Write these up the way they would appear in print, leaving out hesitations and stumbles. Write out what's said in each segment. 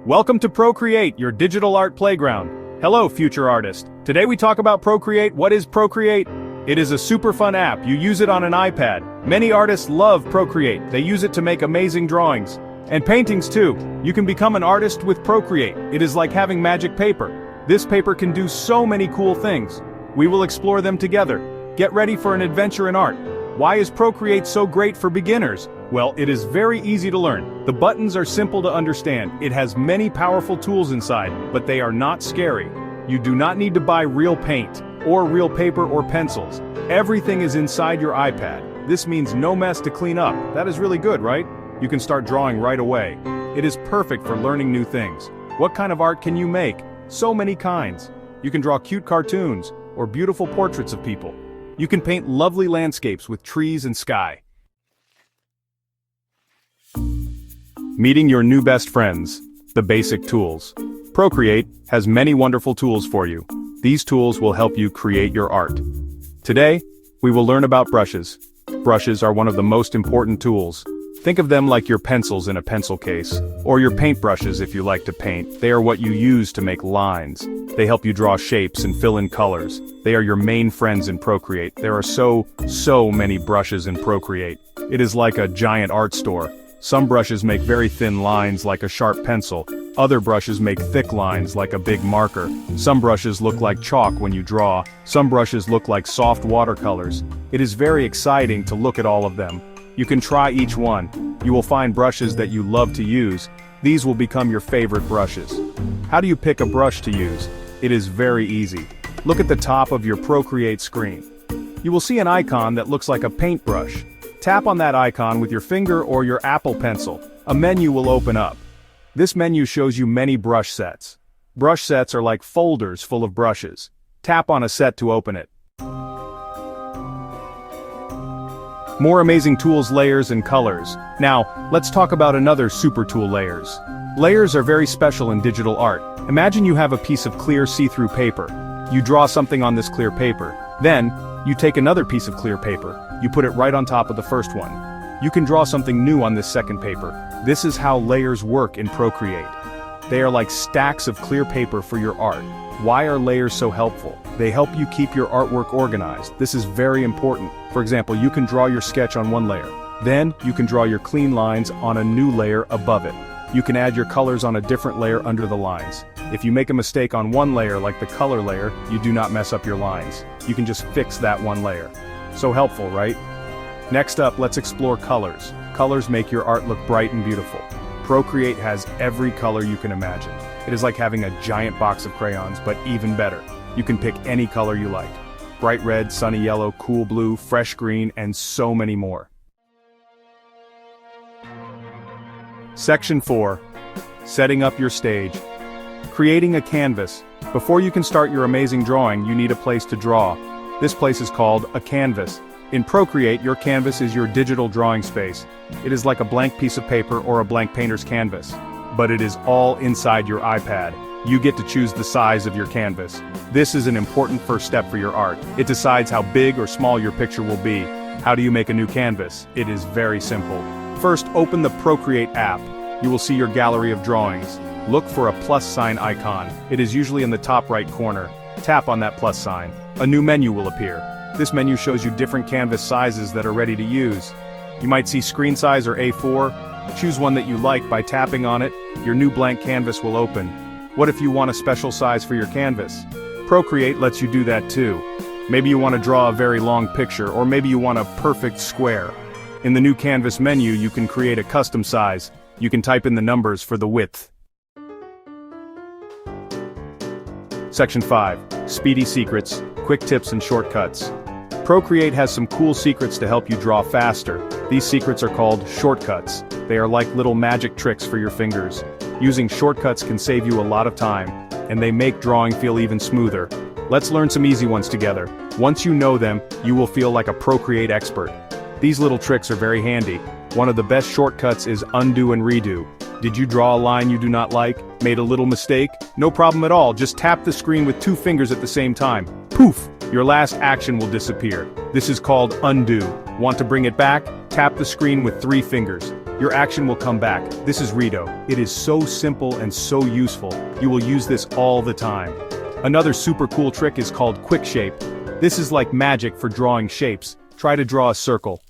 Welcome to Procreate, your digital art playground. Hello, future artist. Today we talk about Procreate. What is Procreate? It is a super fun app. You use it on an iPad. Many artists love Procreate. They use it to make amazing drawings. And paintings too. You can become an artist with Procreate. It is like having magic paper. This paper can do so many cool things. We will explore them together. Get ready for an adventure in art. Why is Procreate so great for beginners? Well, it is very easy to learn. The buttons are simple to understand. It has many powerful tools inside, but they are not scary. You do not need to buy real paint, or real paper or pencils. Everything is inside your iPad. This means no mess to clean up. That is really good, right? You can start drawing right away. It is perfect for learning new things. What kind of art can you make? So many kinds. You can draw cute cartoons, or beautiful portraits of people. You can paint lovely landscapes with trees and sky. Meeting your new best friends, the basic tools. Procreate has many wonderful tools for you. These tools will help you create your art. Today, we will learn about brushes. Brushes are one of the most important tools. Think of them like your pencils in a pencil case, or your paintbrushes if you like to paint. They are what you use to make lines. They help you draw shapes and fill in colors. They are your main friends in Procreate. There are so many brushes in Procreate. It is like a giant art store. Some brushes make very thin lines like a sharp pencil. Other brushes make thick lines like a big marker. Some brushes look like chalk when you draw. Some brushes look like soft watercolors. It is very exciting to look at all of them. You can try each one. You will find brushes that you love to use. These will become your favorite brushes. How do you pick a brush to use? It is very easy. Look at the top of your Procreate screen. You will see an icon that looks like a paintbrush. Tap on that icon with your finger or your Apple Pencil. A menu will open up. This menu shows you many brush sets. Brush sets are like folders full of brushes. Tap on a set to open it. More amazing tools, layers, and colors. Now, let's talk about another super tool, layers. Layers are very special in digital art. Imagine you have a piece of clear see-through paper. You draw something on this clear paper. Then, you take another piece of clear paper. You put it right on top of the first one. You can draw something new on this second paper. This is how layers work in Procreate. They are like stacks of clear paper for your art. Why are layers so helpful? They help you keep your artwork organized. This is very important. For example, you can draw your sketch on one layer. Then, you can draw your clean lines on a new layer above it. You can add your colors on a different layer under the lines. If you make a mistake on one layer, like the color layer, you do not mess up your lines. You can just fix that one layer. So helpful, right? Next up, let's explore colors. Colors make your art look bright and beautiful. Procreate has every color you can imagine. It is like having a giant box of crayons, but even better. You can pick any color you like. Bright red, sunny yellow, cool blue, fresh green, and so many more. Section 4. Setting up your stage. Creating a canvas. Before you can start your amazing drawing, you need a place to draw. This place is called a canvas. In Procreate, your canvas is your digital drawing space. It is like a blank piece of paper or a blank painter's canvas. But it is all inside your iPad. You get to choose the size of your canvas. This is an important first step for your art. It decides how big or small your picture will be. How do you make a new canvas? It is very simple. First, open the Procreate app. You will see your gallery of drawings. Look for a plus sign icon. It is usually in the top right corner. Tap on that plus sign. A new menu will appear. This menu shows you different canvas sizes that are ready to use. You might see screen size or A4. Choose one that you like by tapping on it. Your new blank canvas will open. What if you want a special size for your canvas? Procreate lets you do that too. Maybe you want to draw a very long picture, or maybe you want a perfect square. In the new canvas menu, you can create a custom size. You can type in the numbers for the width. Section 5. Speedy secrets, quick tips and shortcuts. Procreate has some cool secrets to help you draw faster. These secrets are called shortcuts. They are like little magic tricks for your fingers. Using shortcuts can save you a lot of time, and they make drawing feel even smoother. Let's learn some easy ones together. Once you know them, you will feel like a Procreate expert. These little tricks are very handy. One of the best shortcuts is undo and redo. Did you draw a line you do not like? Made a little mistake? No problem at all, just tap the screen with 2 fingers at the same time. Poof! Your last action will disappear. This is called undo. Want to bring it back? Tap the screen with 3 fingers. your action will come back. This is Rito. It is so simple and so useful. You will use this all the time. Another super cool trick is called quick shape. This is like magic for drawing shapes. Try to draw a circle.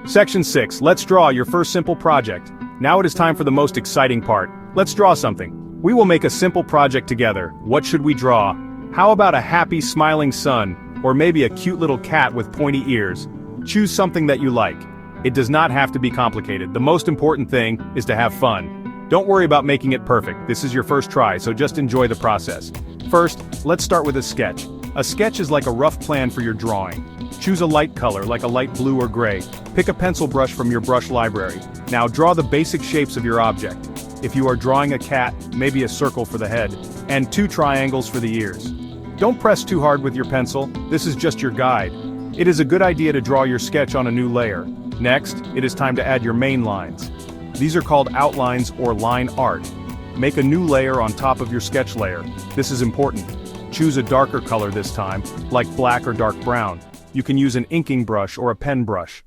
Section 6. Let's draw your first simple project. Now it is time for the most exciting part. Let's draw something. We will make a simple project together. What should we draw? How about a happy, smiling sun, or maybe a cute little cat with pointy ears? Choose something that you like. It does not have to be complicated. The most important thing is to have fun. Don't worry about making it perfect. This is your first try, so just enjoy the process. First, let's start with a sketch. A sketch is like a rough plan for your drawing. Choose a light color, like a light blue or gray. Pick a pencil brush from your brush library. Now draw the basic shapes of your object. If you are drawing a cat, maybe a circle for the head, and 2 triangles for the ears. Don't press too hard with your pencil. This is just your guide. It is a good idea to draw your sketch on a new layer. Next, it is time to add your main lines. These are called outlines or line art. Make a new layer on top of your sketch layer. This is important. Choose a darker color this time, like black or dark brown. You can use an inking brush or a pen brush.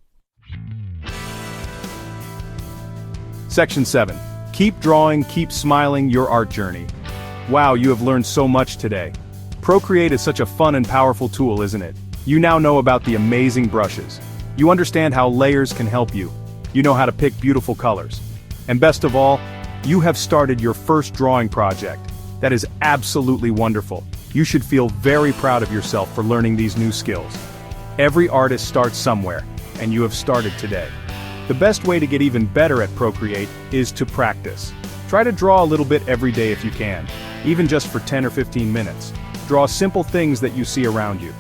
Section 7. Keep drawing, keep smiling, your art journey. Wow, you have learned so much today. Procreate is such a fun and powerful tool, isn't it? You now know about the amazing brushes. You understand how layers can help you. You know how to pick beautiful colors. And best of all, you have started your first drawing project. That is absolutely wonderful. You should feel very proud of yourself for learning these new skills. Every artist starts somewhere, and you have started today. The best way to get even better at Procreate is to practice. Try to draw a little bit every day if you can, even just for 10 or 15 minutes. Draw simple things that you see around you.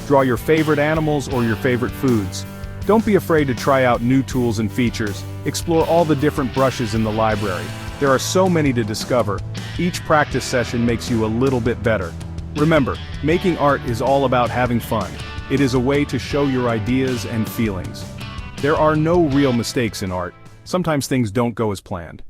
Draw your favorite animals or your favorite foods. Don't be afraid to try out new tools and features. Explore all the different brushes in the library. There are so many to discover. Each practice session makes you a little bit better. Remember, making art is all about having fun. It is a way to show your ideas and feelings. There are no real mistakes in art. Sometimes things don't go as planned.